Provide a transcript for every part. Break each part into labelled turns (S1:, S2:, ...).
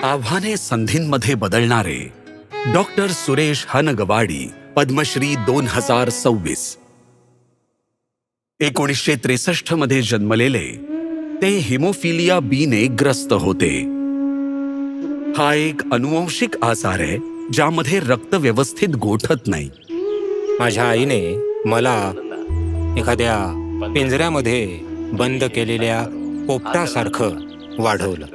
S1: आव्हाने संधींमध्ये बदलणारे डॉक्टर सुरेश हनगवाडी, पद्मश्री 2026. 1963 मध्ये जन्मलेले ते हिमोफिलिया बी ने ग्रस्त होते. हा एक अनुवंशिक आजार आहे ज्यामध्ये रक्त व्यवस्थित गोठत नाही.
S2: माझ्या आईने मला एखाद्या पिंजऱ्यामध्ये बंद केलेल्या पोपटासारखं वाढवलं.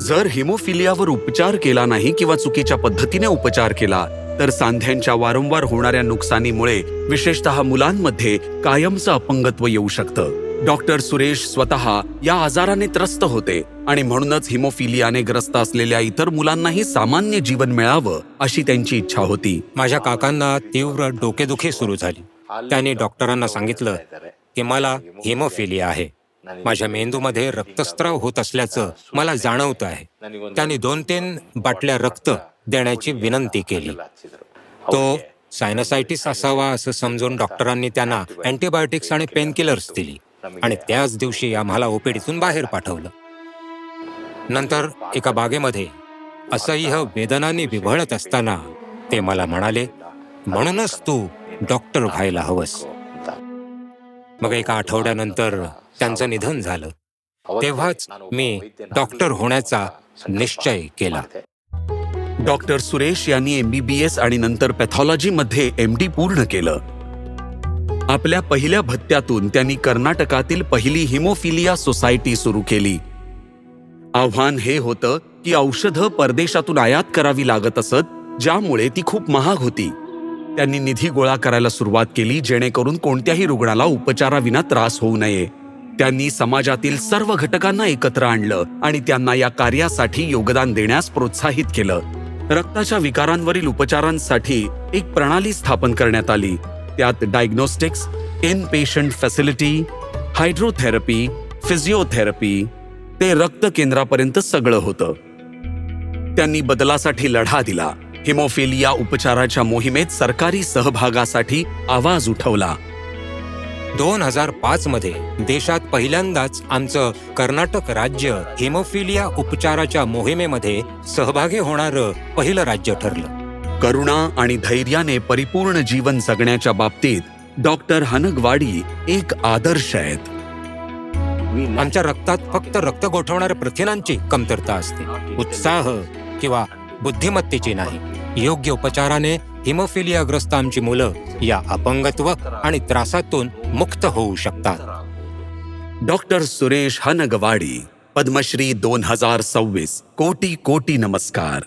S1: जर हिमोफिलियावर उपचार केला नाही किंवा चुकीच्या पद्धतीने उपचार केला तर सांध्यांच्या वारंवार होणाऱ्या नुकसानीमुळे विशेषतः मुलांमध्ये कायमचं अपंगत्व येऊ शकतं. डॉक्टर सुरेश स्वतः या आजाराने त्रस्त होते आणि म्हणूनच हिमोफिलियाने ग्रस्त असलेल्या इतर मुलांनाही सामान्य जीवन मिळावं अशी त्यांची इच्छा होती.
S2: माझ्या काकांना तीव्र डोकेदुखी सुरू झाली. त्यांनी डॉक्टरांना सांगितलं की मला हिमोफिलिया आहे. माझ्या मेंदूमध्ये रक्तस्राव होत असल्याचं मला जाणवत आहे. त्यांनी 2-3 बाटल्या रक्त देण्याची विनंती केली. तो सायनसायटिस असावा असं समजून डॉक्टरांनी त्यांना अँटीबायोटिक्स आणि पेनकिलर्स दिली आणि त्याच दिवशी आम्हाला ओपीडीतून बाहेर पाठवलं. नंतर एका बागेमध्ये असह्य वेदनांनी विव्हळत असताना ते मला म्हणाले, म्हणूनच तू डॉक्टर व्हायला हवंस. मग एका आठवड्यानंतर त्यांचं निधन झालं. तेव्हाच मी डॉक्टर होण्याचा निश्चय केला.
S1: डॉक्टर सुरेश यांनी MBBS आणि नंतर पॅथॉलॉजीमध्ये MD पूर्ण केलं. आपल्या पहिल्या भत्त्यातून त्यांनी कर्नाटकातील पहिली हिमोफिलिया सोसायटी सुरू केली. आव्हान हे होतं की औषधं परदेशातून आयात करावी लागत असत, ज्यामुळे ती खूप महाग होती. त्यांनी निधी गोळा करायला सुरुवात केली जेणेकरून कोणत्याही रुग्णाला उपचाराविना त्रास होऊ नये. त्यांनी समाजातील सर्व घटकांना एकत्र आणलं आणि त्यांना या कार्यासाठी योगदान देण्यास प्रोत्साहित केलं. रक्ताच्या विकारांवरील उपचारांसाठी एक प्रणाली स्थापन करण्यात आली. त्यात diagnostics, in patient facility, hydrotherapy, physiotherapy ते रक्त केंद्रापर्यंत सगळं होतं. त्यांनी बदलासाठी लढा दिला. हिमोफिलिया उपचाराच्या मोहिमेत सरकारी सहभागासाठी आवाज उठवला.
S2: 2005 मध्ये देशात पहिल्यांदाच आमचं कर्नाटक राज्य हिमोफिलिया उपचाराच्या मोहिमेमध्ये सहभागी होणारं पहिलं राज्य ठरलं.
S1: करुणा आणि धैर्याने परिपूर्ण जीवन जगण्याच्या बाबतीत डॉक्टर हनगवाडी एक आदर्श आहेत.
S2: आमच्या रक्तात फक्त रक्त गोठवणाऱ्या प्रथिनांची कमतरता असते, उत्साह किंवा बुद्धिमत्तेची नाही. योग्य उपचाराने हिमोफिलियाग्रस्त आमची मुलं या अपंगत्व आणि त्रासातून मुक्त होऊ शकतात.
S1: डॉक्टर सुरेश हनगवाडी, पद्मश्री 2026. कोटी कोटी नमस्कार.